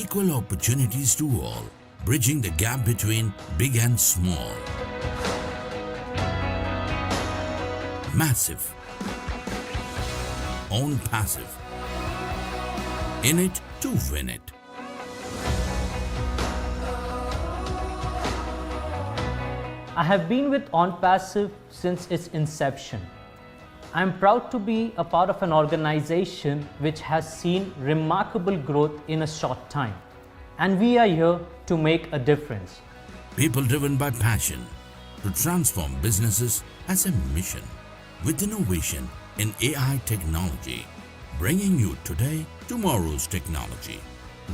equal opportunities to all, bridging the gap between big and small. Massive. Own passive. In it to win it. I have been with OnPassive since its inception. I am proud to be a part of an organization which has seen remarkable growth in a short time. And we are here to make a difference. People driven by passion to transform businesses as a mission with innovation in AI technology, bringing you today tomorrow's technology.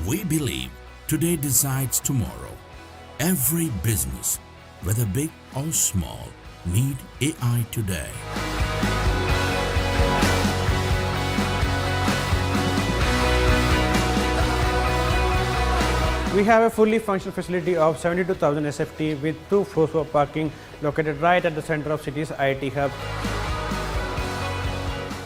We believe today decides tomorrow. Every business, whether big or small, need AI today. We have a fully functional facility of 72,000 SFT with 2 floors for parking located right at the center of city's IT hub.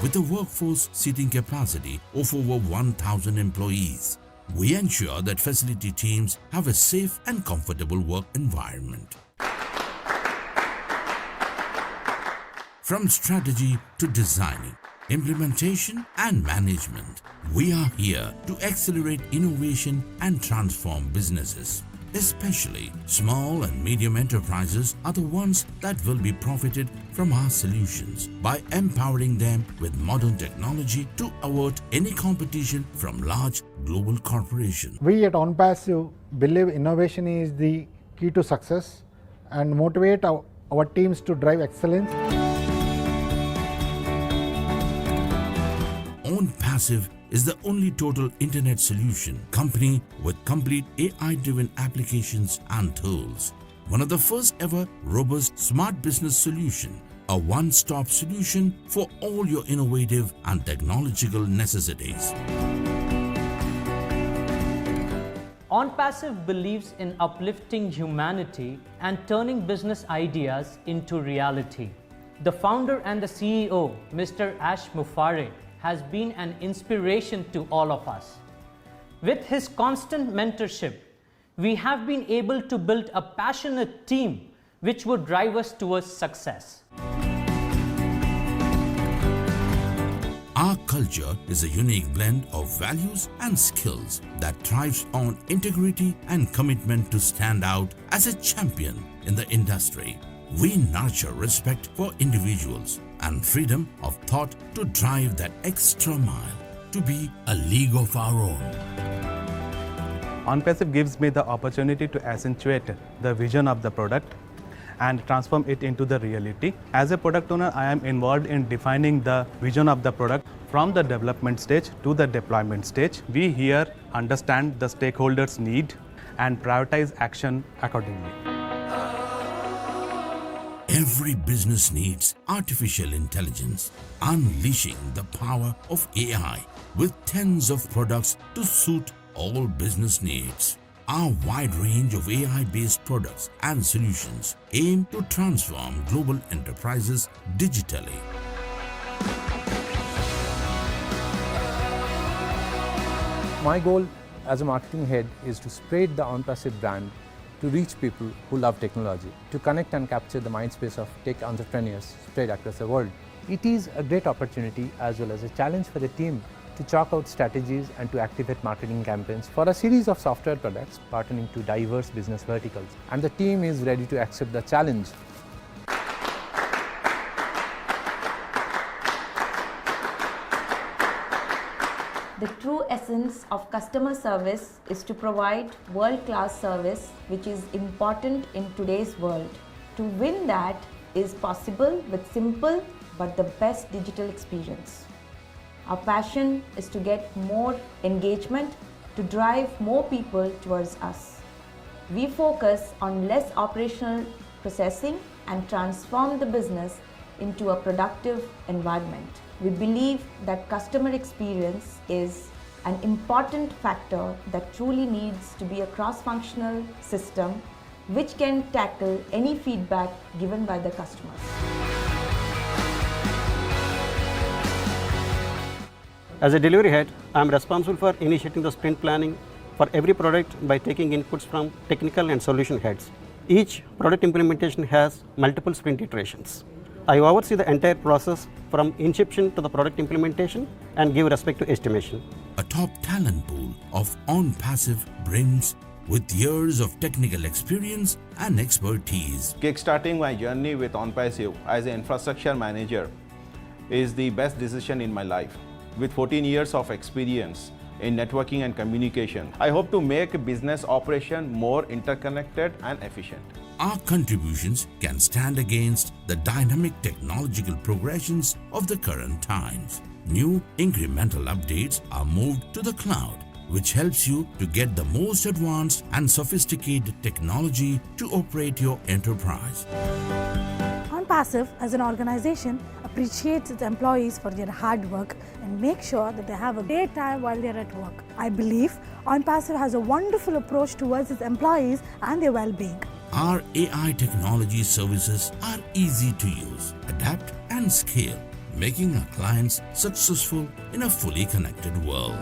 With a workforce seating capacity of over 1,000 employees, we ensure that facility teams have a safe and comfortable work environment. From strategy to designing, implementation and management, we are here to accelerate innovation and transform businesses. Especially small and medium enterprises are the ones that will be profited from our solutions by empowering them with modern technology to avert any competition from large global corporations. We at OnPassive believe innovation is the key to success and motivate our teams to drive excellence. OnPassive is the only total internet solution company with complete AI-driven applications and tools. One of the first ever robust smart business solution, a one-stop solution for all your innovative and technological necessities. OnPassive believes in uplifting humanity and turning business ideas into reality. The founder and the CEO, Mr. Ash Mufareh, has been an inspiration to all of us. With his constant mentorship, we have been able to build a passionate team which would drive us towards success. Our culture is a unique blend of values and skills that thrives on integrity and commitment to stand out as a champion in the industry. We nurture respect for individuals and freedom of thought to drive that extra mile to be a league of our own. OnPassive gives me the opportunity to accentuate the vision of the product and transform it into the reality. As a product owner, I am involved in defining the vision of the product from the development stage to the deployment stage. We here understand the stakeholders' need and prioritize action accordingly. Every business needs artificial intelligence, unleashing the power of AI with tens of products to suit all business needs. Our wide range of AI-based products and solutions aim to transform global enterprises digitally. My goal as a marketing head is to spread the OnPassive brand to reach people who love technology, to connect and capture the mindspace of tech entrepreneurs spread across the world. It is a great opportunity as well as a challenge for the team to chalk out strategies and to activate marketing campaigns for a series of software products pertaining to diverse business verticals. And the team is ready to accept the challenge. The true essence of customer service is to provide world-class service, which is important in today's world. To win that is possible with simple but the best digital experience. Our passion is to get more engagement, to drive more people towards us. We focus on less operational processing and transform the business into a productive environment. We believe that customer experience is an important factor that truly needs to be a cross-functional system which can tackle any feedback given by the customers. As a delivery head, I am responsible for initiating the sprint planning, for every product by taking inputs from technical and solution heads. Each product implementation has multiple sprint iterations. I oversee the entire process from inception to the product implementation and give respect to estimation. A top talent pool of OnPassive brims with years of technical experience and expertise. Kickstarting my journey with OnPassive as an infrastructure manager is the best decision in my life. With 14 years of experience in networking and communication, I hope to make business operation more interconnected and efficient. Our contributions can stand against the dynamic technological progressions of the current times. New incremental updates are moved to the cloud, which helps you to get the most advanced and sophisticated technology to operate your enterprise. OnPassive as an organization appreciates its employees for their hard work and makes sure that they have a great time while they're at work. I believe OnPassive has a wonderful approach towards its employees and their well-being. Our AI technology services are easy to use, adapt and scale, making our clients successful in a fully connected world.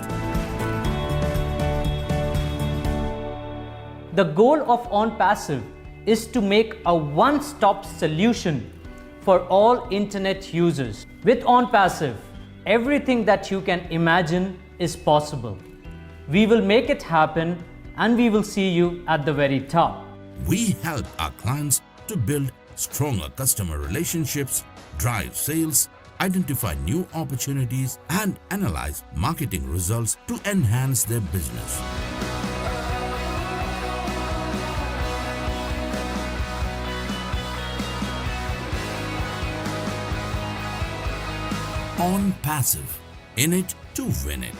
The goal of OnPassive is to make a one-stop solution for all internet users. With OnPassive, everything that you can imagine is possible. We will make it happen and we will see you at the very top. We help our clients to build stronger customer relationships, drive sales, identify new opportunities, and analyze marketing results to enhance their business. OnPassive, in it to win it.